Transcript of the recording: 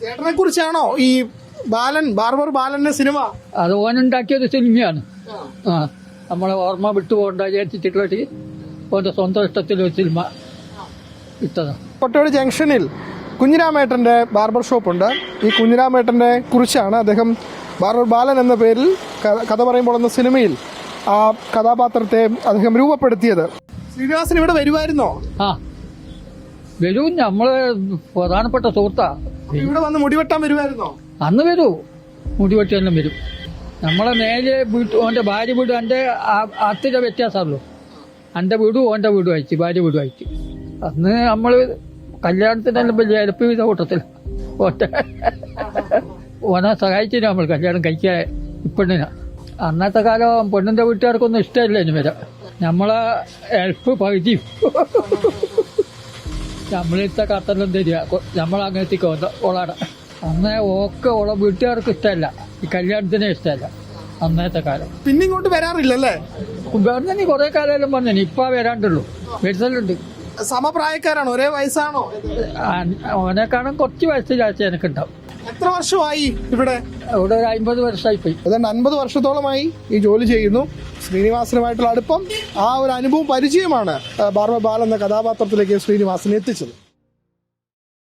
ചേട്ടനെ കുറിച്ചാണോ ഈ ബാർബർ ബാലന്റെ സിനിമ? അത് ഓനുണ്ടാക്കിയൊരു സിനിമയാണ്. നമ്മളെ ഓർമ്മ വിട്ടുപോകണ്ട വിചാരിച്ചിട്ടുള്ള ഓന്റെ സ്വന്തം ഇഷ്ടത്തിലൊരു സിനിമ ഇട്ടതാണ്. കൊട്ടോട് ജംഗ്ഷനിൽ കുഞ്ഞിരാമേട്ടന്റെ ബാർബർ ഷോപ്പുണ്ട്. ഈ കുഞ്ഞിരാമേട്ടനെ കുറിച്ചാണ് അദ്ദേഹം ബാർബർ ബാലൻ എന്ന പേരിൽ കഥ പറയുമ്പോൾ എന്ന സിനിമയിൽ ആ കഥാപാത്രത്തെ അദ്ദേഹം രൂപപ്പെടുത്തിയത്. ശ്രീനിവാസൻ ഇവിടെ വരുമായിരുന്നോ? വരൂ, നമ്മള് പ്രധാനപ്പെട്ട സുഹൃത്താ. ഇവിടെ വന്ന് മുടിവെട്ടാൻ വരുമായിരുന്നോ? അന്ന് വരൂ, മുടിവെട്ടി എല്ലാം വരും. നമ്മളെ നേരെ വീട്ടു ഓന്റെ ഭാര്യ വീടും എന്റെ അത്തിൻ്റെ വ്യത്യാസമല്ലോ. എന്റെ വീടും ഓന്റെ വീടും അയച്ചു, ഭാര്യ വീടും അയച്ചു. അന്ന് നമ്മള് കല്യാണത്തിനെല്ലാം വലിയ ഹെൽപ്പ് ചെയ്ത കൂട്ടത്തിൽ ഓനെ സഹായിച്ചില്ല നമ്മൾ കല്യാണം കഴിക്കാൻ പെണ്ണിനാ. അന്നത്തെ കാലം പെണ്ണിന്റെ വീട്ടുകാർക്കൊന്നും ഇഷ്ടമില്ല ഇനി വരാം. നമ്മളെ ഹെൽപ്പ് പകുതി നമ്മളിത്തെ കത്തെല്ലാം തരിക, നമ്മളങ്ങനത്തേക്ക് ഓളാട. അന്നേ ഓളെ വീട്ടുകാർക്ക് ഇഷ്ടമല്ല, ഈ കല്യാണത്തിനെ ഇഷ്ടമല്ല അന്നത്തെ കാലം. പിന്നെ ഇങ്ങോട്ട് വരാറില്ലല്ലേ? വരുന്ന കുറെ കാലം വന്നു, ഇപ്പൊ വരാണ്ടുള്ളൂ. വരുത്തലുണ്ട്. സമപ്രായക്കാരാണോ? ഒരേ വയസ്സാണോ? ഓനെക്കാളും കുറച്ച് വയസ്സ് ചാച്ച എനിക്കുണ്ടാവും. എത്ര വർഷമായി ഇവിടെ? ഇവിടെ ഒരു 50 വർഷമായി പോയി. ഏതാണ്ട് 50 വർഷത്തോളമായി ഈ ജോലി ചെയ്യുന്നു. ശ്രീനിവാസനുമായിട്ടുള്ള അടുപ്പം, ആ ഒരു അനുഭവം പരിചയമാണ് ബാർബർ ബാലൻ എന്ന കഥാപാത്രത്തിലേക്ക് ശ്രീനിവാസൻ എത്തിച്ചത്.